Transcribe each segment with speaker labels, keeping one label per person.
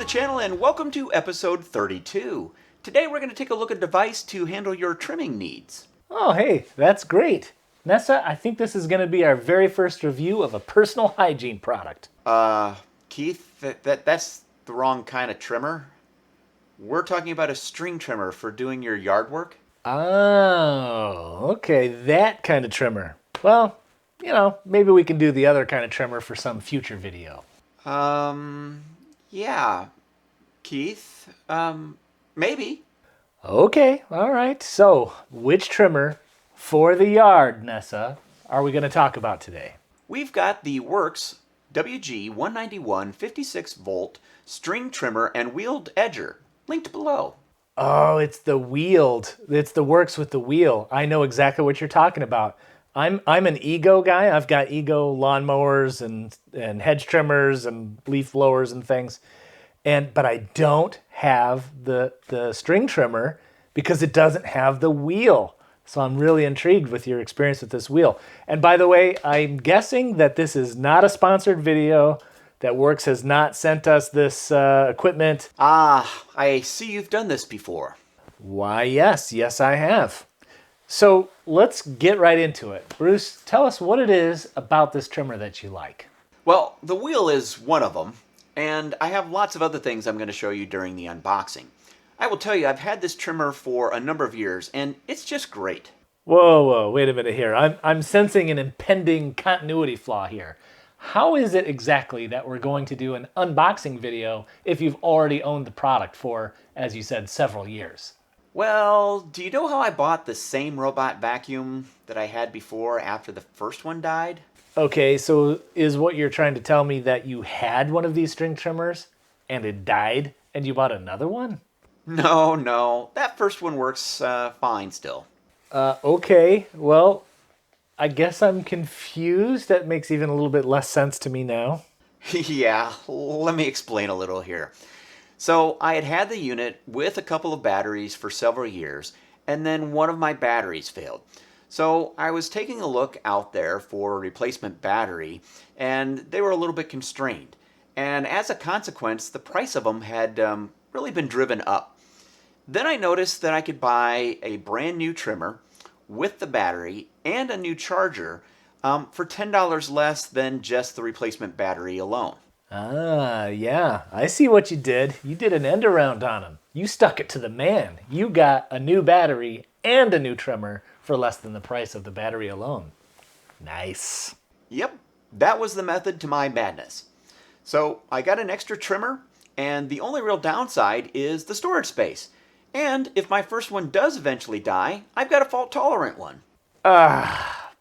Speaker 1: the channel and welcome to episode 32. Today we're going to take a look at a device to handle your trimming needs.
Speaker 2: Oh, hey, that's great. Nessa, I think this is going to be our very first review of a personal hygiene product.
Speaker 1: Keith, that's the wrong kind of trimmer. We're talking about a string trimmer for doing your yard work.
Speaker 2: Oh, okay, that kind of trimmer. Well, maybe we can do the other kind of trimmer for some future video.
Speaker 1: Yeah, Keith, maybe.
Speaker 2: Okay, all right. So, which trimmer for the yard, Nessa, are we going to talk about today?
Speaker 1: We've got the Worx WG191 56-volt string trimmer and wheeled edger, linked below.
Speaker 2: Oh, it's the wheeled. It's the Worx with the wheel. I know exactly what you're talking about. I'm an Ego guy. I've got Ego lawnmowers and hedge trimmers and leaf blowers and things. But I don't have the string trimmer because it doesn't have the wheel. So I'm really intrigued with your experience with this wheel. And by the way, I'm guessing that this is not a sponsored video, that Worx has not sent us this equipment.
Speaker 1: Ah, I see you've done this before.
Speaker 2: Why, yes, I have. So let's get right into it. Bruce, tell us what it is about this trimmer that you like.
Speaker 1: Well, the wheel is one of them, and I have lots of other things I'm going to show you during the unboxing. I will tell you, I've had this trimmer for a number of years, and it's just great.
Speaker 2: Whoa, wait a minute here. I'm sensing an impending continuity flaw here. How is it exactly that we're going to do an unboxing video if you've already owned the product for, as you said, several years?
Speaker 1: Well, do you know how I bought the same robot vacuum that I had before after the first one died?
Speaker 2: Okay, so is what you're trying to tell me that you had one of these string trimmers and it died and you bought another one?
Speaker 1: No, that first one works fine still.
Speaker 2: Okay, well, I guess I'm confused. That makes even a little bit less sense to me now.
Speaker 1: Yeah, let me explain a little here. So I had the unit with a couple of batteries for several years, and then one of my batteries failed. So I was taking a look out there for a replacement battery, and they were a little bit constrained. And as a consequence, the price of them had really been driven up. Then I noticed that I could buy a brand new trimmer with the battery and a new charger for $10 less than just the replacement battery alone.
Speaker 2: Ah, yeah, I see what you did. You did an end around on him. You stuck it to the man. You got a new battery and a new trimmer for less than the price of the battery alone. Nice.
Speaker 1: Yep, that was the method to my madness. So I got an extra trimmer, and the only real downside is the storage space. And if my first one does eventually die, I've got a fault-tolerant one.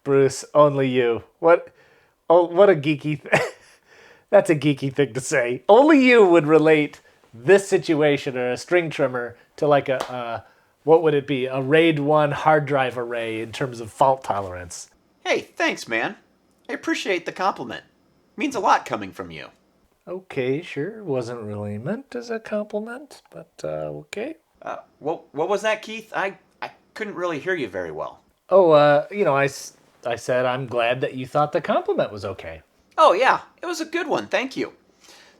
Speaker 2: Bruce, only you. What a geeky thing. That's a geeky thing to say. Only you would relate this situation or a string trimmer to like what would it be? A RAID 1 hard drive array in terms of fault tolerance.
Speaker 1: Hey, thanks, man. I appreciate the compliment. Means a lot coming from you.
Speaker 2: Okay, sure. Wasn't really meant as a compliment, but okay.
Speaker 1: What was that, Keith? I couldn't really hear you very well.
Speaker 2: Oh, I said I'm glad that you thought the compliment was okay.
Speaker 1: Oh yeah, it was a good one, thank you.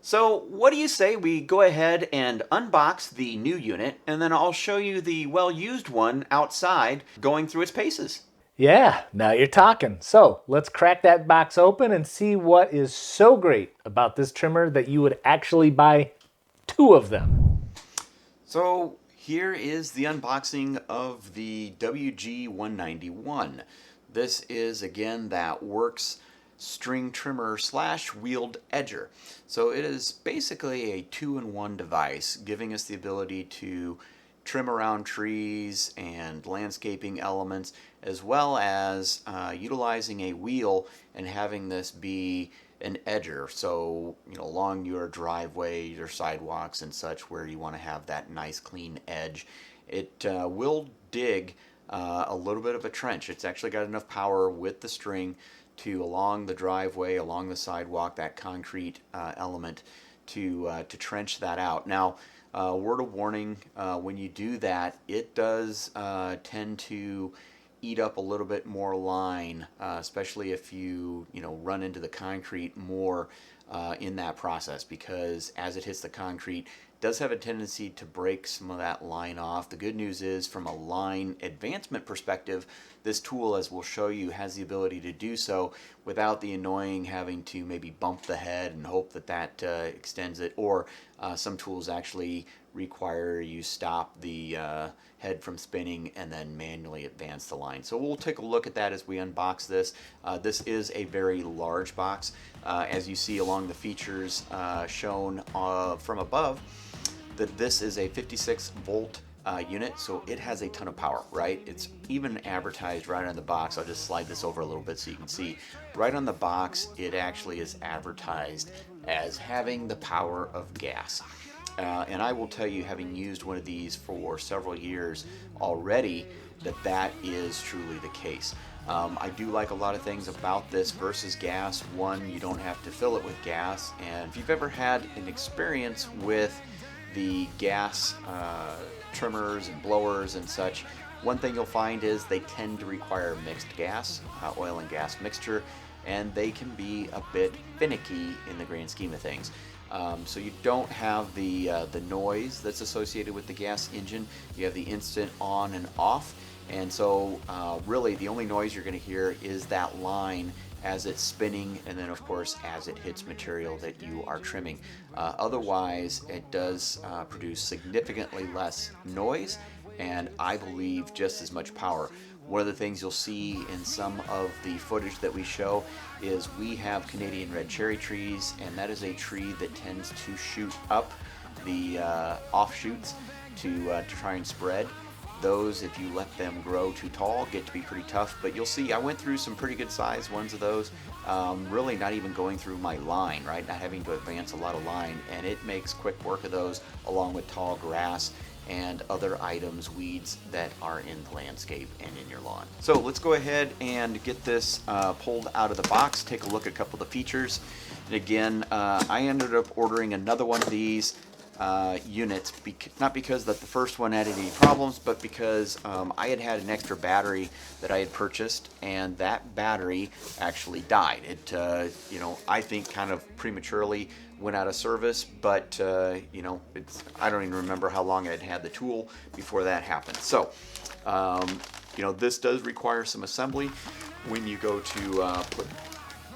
Speaker 1: So what do you say we go ahead and unbox the new unit, and then I'll show you the well-used one outside going through its paces.
Speaker 2: Yeah, now you're talking. So let's crack that box open and see what is so great about this trimmer that you would actually buy two of them.
Speaker 1: So here is the unboxing of the WG191. This is, again, that Worx string trimmer / wheeled edger. So it is basically a two-in-one device, giving us the ability to trim around trees and landscaping elements, as well as utilizing a wheel and having this be an edger. So, along your driveway, your sidewalks and such, where you want to have that nice clean edge, it will dig a little bit of a trench. It's actually got enough power with the string to, along the driveway, along the sidewalk, that concrete element, to trench that out. Now, word of warning, when you do that, it does tend to eat up a little bit more line, especially if you run into the concrete more in that process, because as it hits the concrete, it does have a tendency to break some of that line off. The good news is, from a line advancement perspective, this tool, as we'll show you, has the ability to do so without the annoying having to maybe bump the head and hope that that extends it, or some tools actually require you stop the head from spinning and then manually advance the line. So we'll take a look at that as we unbox this. This is a very large box. As you see along the features shown from above, that this is a 56 volt unit, so it has a ton of power, right? It's even advertised right on the box. I'll just slide this over a little bit so you can see. Right on the box, it actually is advertised as having the power of gas. And I will tell you, having used one of these for several years already, that is truly the case. I do like a lot of things about this versus gas. One, you don't have to fill it with gas, and if you've ever had an experience with the gas trimmers and blowers and such, one thing you'll find is they tend to require mixed gas, oil and gas mixture, and they can be a bit finicky in the grand scheme of things. So you don't have the noise that's associated with the gas engine. You have the instant on and off, and so really the only noise you're going to hear is that line as it's spinning, and then of course as it hits material that you are trimming. Otherwise, it does produce significantly less noise, and I believe just as much power. One of the things you'll see in some of the footage that we show is we have Canadian red cherry trees, and that is a tree that tends to shoot up the offshoots to try and spread. Those, if you let them grow too tall, get to be pretty tough. But you'll see I went through some pretty good sized ones of those, really not even going through my line, right? Not having to advance a lot of line, and it makes quick work of those, along with tall grass and other items, weeds that are in the landscape and in your lawn. So let's go ahead and get this pulled out of the box, take a look at a couple of the features. And again, I ended up ordering another one of these units, not because that the first one had any problems, but because I had an extra battery that I had purchased, and that battery actually died. It, I think kind of prematurely went out of service, but I don't even remember how long I'd had the tool before that happened. So, this does require some assembly when you go to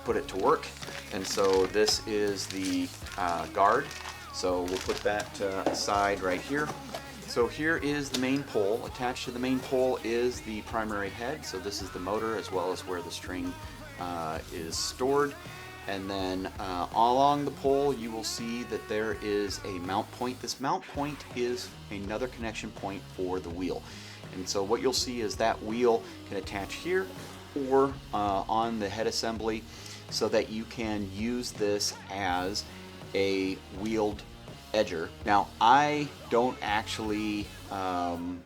Speaker 1: put it to work, and so this is the guard. So we'll put that aside right here. So here is the main pole. Attached to the main pole is the primary head. So this is the motor, as well as where the string is stored. And then along the pole, you will see that there is a mount point. This mount point is another connection point for the wheel. And so what you'll see is that wheel can attach here or on the head assembly, so that you can use this as a wheeled edger. Now, I don't actually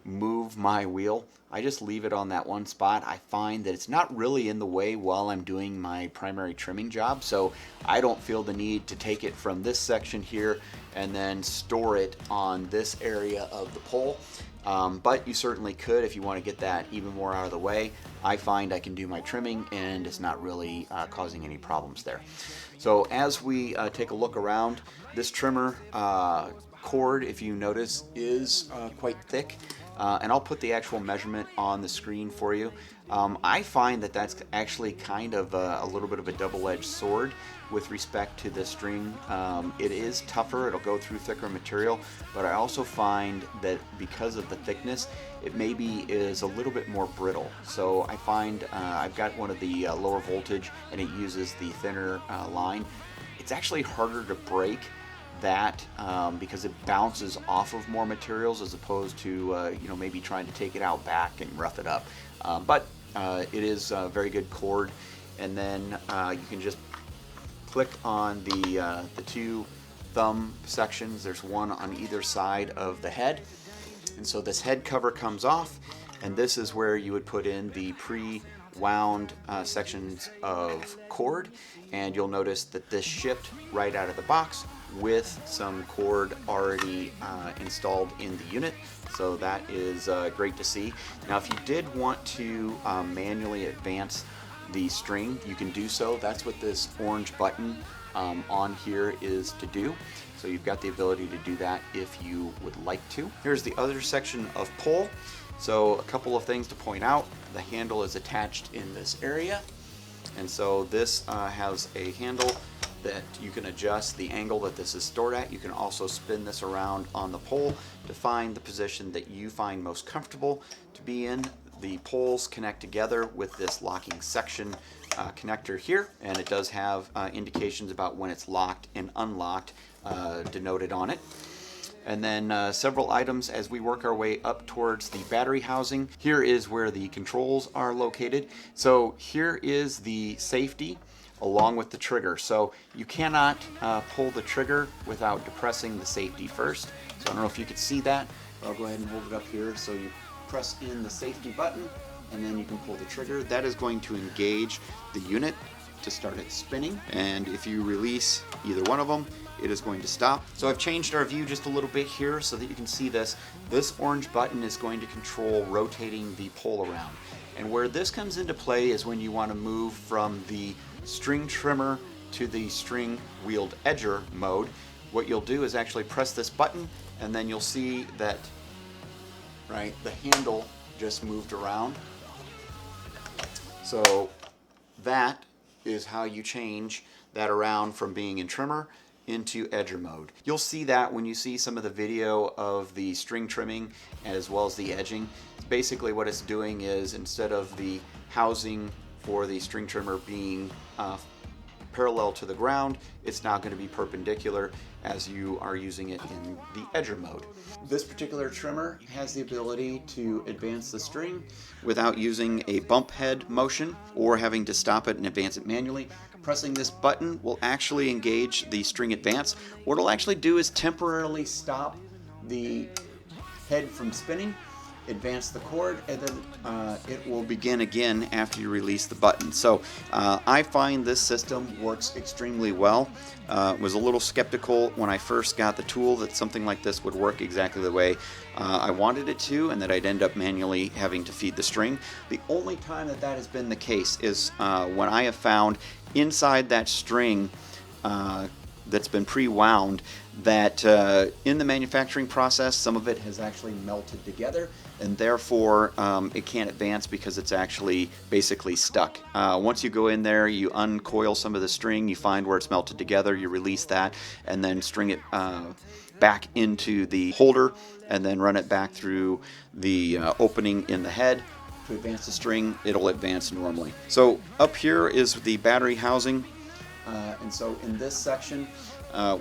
Speaker 1: move my wheel. I just leave it on that one spot. I find that it's not really in the way while I'm doing my primary trimming job, so I don't feel the need to take it from this section here and then store it on this area of the pole. But you certainly could if you want to get that even more out of the way. I find I can do my trimming, and it's not really causing any problems there. So as we take a look around, this trimmer cord, if you notice, is quite thick. And I'll put the actual measurement on the screen for you. I find that that's actually kind of a little bit of a double-edged sword with respect to the string. It is tougher, it'll go through thicker material, but I also find that because of the thickness, it maybe is a little bit more brittle. So I find I've got one of the lower voltage, and it uses the thinner line. It's actually harder to break that because it bounces off of more materials, as opposed to maybe trying to take it out back and rough it up. But it is a very good cord, and then you can just click on the two thumb sections. There's one on either side of the head, and so this head cover comes off, and this is where you would put in the pre-wound sections of cord, and you'll notice that this shipped right out of the box with some cord already installed in the unit. So that is great to see. Now, if you did want to manually advance the string, you can do so. That's what this orange button on here is to do. So you've got the ability to do that if you would like to. Here's the other section of pull. So a couple of things to point out. The handle is attached in this area. And so this has a handle that you can adjust the angle that this is stored at. You can also spin this around on the pole to find the position that you find most comfortable to be in. The poles connect together with this locking section connector here, and it does have indications about when it's locked and unlocked denoted on it. And then several items as we work our way up towards the battery housing. Here is where the controls are located. So here is the safety along with the trigger. So you cannot pull the trigger without depressing the safety first. So I don't know if you could see that. I'll go ahead and hold it up here. So you press in the safety button and then you can pull the trigger. That is going to engage the unit to start it spinning. And if you release either one of them, it is going to stop. So I've changed our view just a little bit here so that you can see this. This orange button is going to control rotating the pole around. And where this comes into play is when you want to move from the string trimmer to the string wheeled edger mode. What you'll do is actually press this button and then you'll see that the handle just moved around. So that is how you change that around from being in trimmer into edger mode. You'll see that when you see some of the video of the string trimming as well as the edging. Basically what it's doing is instead of the housing for the string trimmer being parallel to the ground, it's now going to be perpendicular as you are using it in the edger mode. This particular trimmer has the ability to advance the string without using a bump head motion or having to stop it and advance it manually. Pressing this button will actually engage the string advance. What it'll actually do is temporarily stop the head from spinning, advance the cord, and then it will begin again after you release the button. So I find this system works extremely well. Was a little skeptical when I first got the tool that something like this would work exactly the way I wanted it to, and that I'd end up manually having to feed the string. The only time that has been the case is when I have found inside that string that's been pre-wound that in the manufacturing process some of it has actually melted together, and therefore it can't advance because it's actually basically stuck. Once you go in there, you uncoil some of the string, you find where it's melted together, you release that, and then string it back into the holder, and then run it back through the opening in the head. To advance the string, it'll advance normally. So up here is the battery housing, and so in this section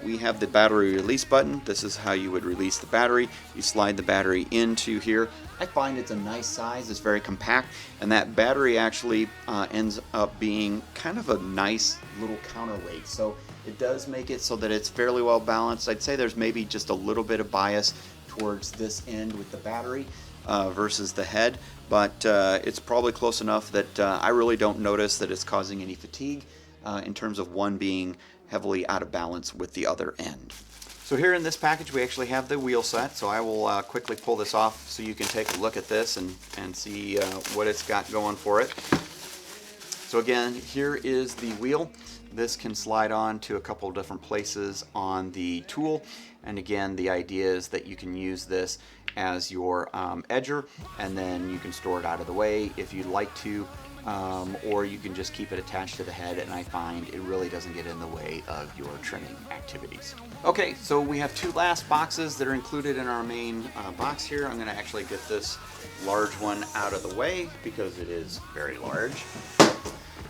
Speaker 1: we have the battery release button. This is how you would release the battery. You slide the battery into here. I find it's a nice size, it's very compact, and that battery actually ends up being kind of a nice little counterweight. So it does make it so that it's fairly well balanced. I'd say there's maybe just a little bit of bias towards this end with the battery versus the head, but it's probably close enough that I really don't notice that it's causing any fatigue in terms of one being heavily out of balance with the other end. So here in this package we actually have the wheel set, so I will quickly pull this off so you can take a look at this and see what it's got going for it. So again, here is the wheel. This can slide on to a couple of different places on the tool, and again the idea is that you can use this as your edger, and then you can store it out of the way if you'd like to, or you can just keep it attached to the head, and I find it really doesn't get in the way of your trimming activities. Okay, so we have two last boxes that are included in our main box here. I'm going to actually get this large one out of the way because it is very large.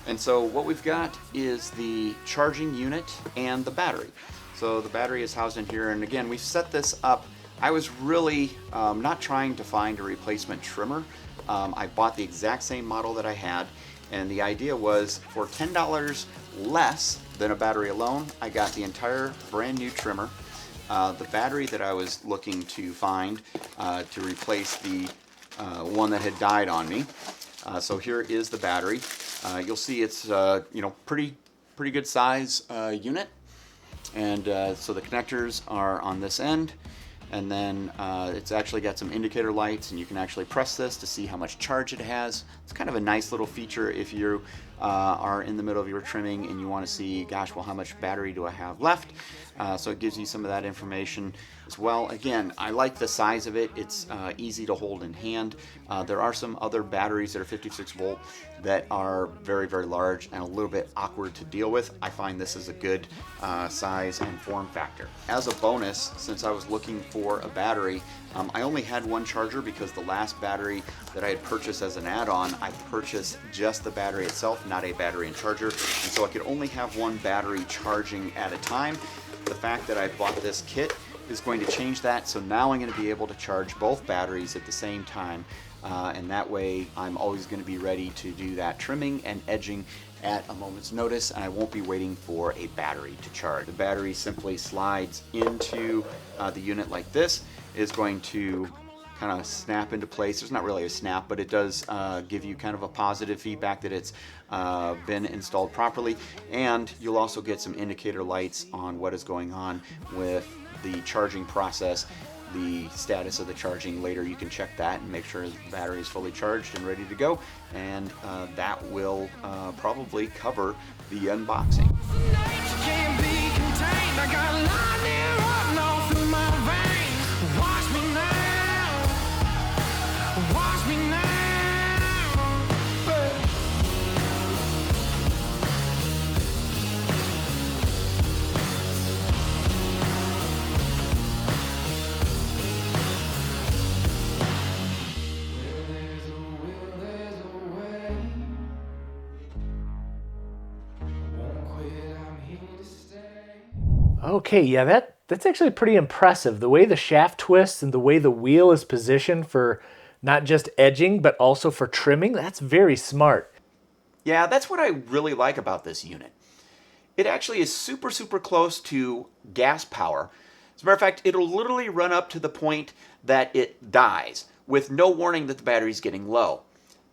Speaker 1: And so what we've got is the charging unit and the battery. So the battery is housed in here, and again we've set this up. I was really not trying to find a replacement trimmer. I bought the exact same model that I had, and the idea was for $10 less than a battery alone, I got the entire brand new trimmer. The battery that I was looking to find to replace the one that had died on me. So here is the battery. You'll see it's pretty good size unit, and so the connectors are on this end. And then it's actually got some indicator lights, and you can actually press this to see how much charge it has. It's kind of a nice little feature if you are in the middle of your trimming and you want to see, gosh, well, how much battery do I have left? So it gives you some of that information as well. Again, I like the size of it. It's easy to hold in hand. There are some other batteries that are 56 volt that are very, very large and a little bit awkward to deal with. I find this is a good size and form factor. As a bonus, since I was looking for a battery, I only had one charger because the last battery that I had purchased as an add-on, I purchased just the battery itself, not a battery and charger, and so I could only have one battery charging at a time. The fact that I bought this kit is going to change that, so now I'm going to be able to charge both batteries at the same time, and that way I'm always going to be ready to do that trimming and edging at a moment's notice, and I won't be waiting for a battery to charge. The battery simply slides into the unit like this. Is going to kind of snap into place. There's not really a snap, but it does give you kind of a positive feedback that it's been installed properly, and you'll also get some indicator lights on what is going on with the charging process, the status of the charging. Later you can check that and make sure the battery is fully charged and ready to go, and that will probably cover the unboxing.
Speaker 2: Okay, yeah, that's actually pretty impressive. The way the shaft twists and the way the wheel is positioned for not just edging, but also for trimming, that's very smart.
Speaker 1: Yeah, that's what I really like about this unit. It actually is super, super close to gas power. As a matter of fact, it'll literally run up to the point that it dies with no warning that the battery's getting low.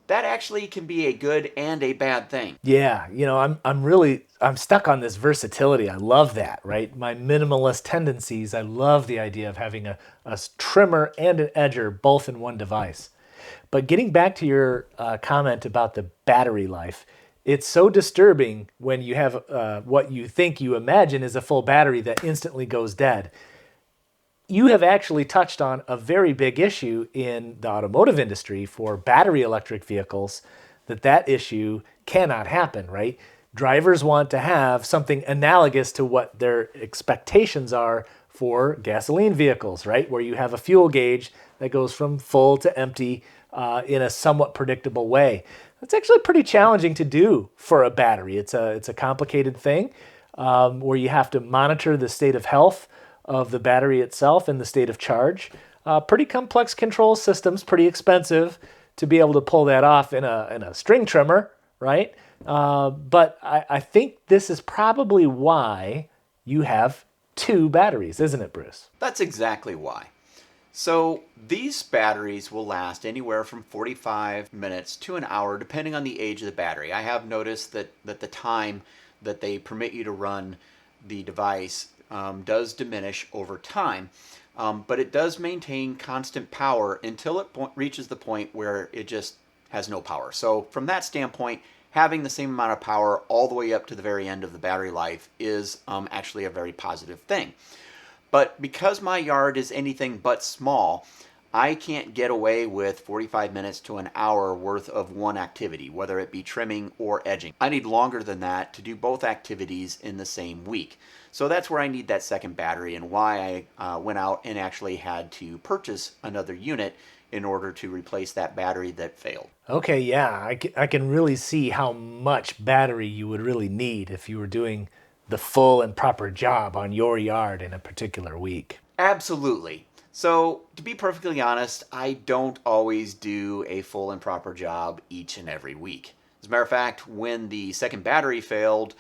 Speaker 1: That actually can be a good and a bad thing.
Speaker 2: Yeah, you know, I'm stuck on this versatility. I love that, right? My minimalist tendencies, I love the idea of having a trimmer and an edger both in one device. But getting back to your comment about the battery life, it's so disturbing when you have what you think you imagine is a full battery that instantly goes dead. You have actually touched on a very big issue in the automotive industry for battery electric vehicles, that issue cannot happen, right? Drivers want to have something analogous to what their expectations are for gasoline vehicles, right? Where you have a fuel gauge that goes from full to empty in a somewhat predictable way. That's actually pretty challenging to do for a battery. It's a complicated thing where you have to monitor the state of health of the battery itself and the state of charge. Pretty complex control systems, pretty expensive to be able to pull that off in a string trimmer, right? But I think this is probably why you have two batteries, isn't it, Bruce?
Speaker 1: That's exactly why. So these batteries will last anywhere from 45 minutes to an hour, depending on the age of the battery. I have noticed that the time that they permit you to run the device does diminish over time, but it does maintain constant power until it reaches the point where it just has no power. So from that standpoint, having the same amount of power all the way up to the very end of the battery life is actually a very positive thing. But because my yard is anything but small, I can't get away with 45 minutes to an hour worth of one activity, whether it be trimming or edging. I need longer than that to do both activities in the same week. So that's where I need that second battery and why I went out and actually had to purchase another unit in order to replace that battery that failed.
Speaker 2: Okay, yeah, I can really see how much battery you would really need if you were doing the full and proper job on your yard in a particular week.
Speaker 1: Absolutely. So, to be perfectly honest, I don't always do a full and proper job each and every week. As a matter of fact, when the second battery failed,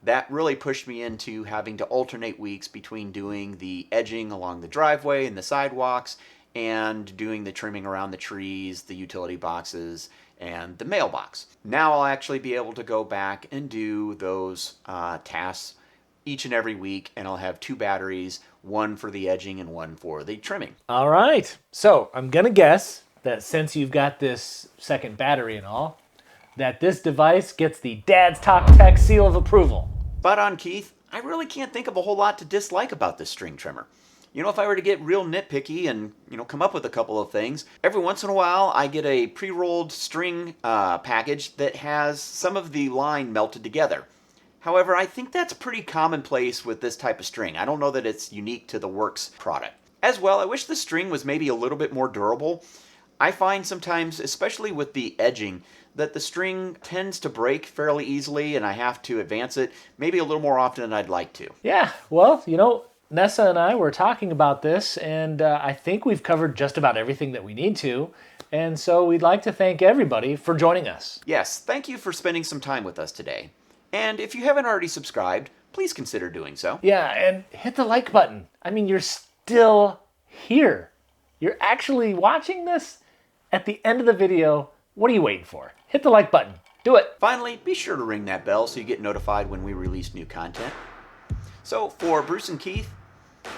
Speaker 1: that really pushed me into having to alternate weeks between doing the edging along the driveway and the sidewalks and doing the trimming around the trees, the utility boxes, and the mailbox. Now I'll actually be able to go back and do those tasks each and every week, and I'll have two batteries, one for the edging and one for the trimming.
Speaker 2: All right. So I'm going to guess that since you've got this second battery and all, that this device gets the Dad's Talk Tech seal of approval.
Speaker 1: Spot on, Keith. I really can't think of a whole lot to dislike about this string trimmer. If I were to get real nitpicky and, come up with a couple of things, every once in a while I get a pre-rolled string package that has some of the line melted together. However, I think that's pretty commonplace with this type of string. I don't know that it's unique to the Worx product. As well, I wish the string was maybe a little bit more durable. I find sometimes, especially with the edging, that the string tends to break fairly easily and I have to advance it maybe a little more often than I'd like to.
Speaker 2: Yeah, well, Nessa and I were talking about this, and I think we've covered just about everything that we need to. And so we'd like to thank everybody for joining us.
Speaker 1: Yes, thank you for spending some time with us today. And if you haven't already subscribed, please consider doing so.
Speaker 2: Yeah, and hit the like button. I mean, you're still here. You're actually watching this at the end of the video. What are you waiting for? Hit the like button. Do it.
Speaker 1: Finally, be sure to ring that bell so you get notified when we release new content. So for Bruce and Keith,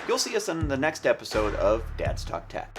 Speaker 1: you'll see us on the next episode of Dad's Talk Tech.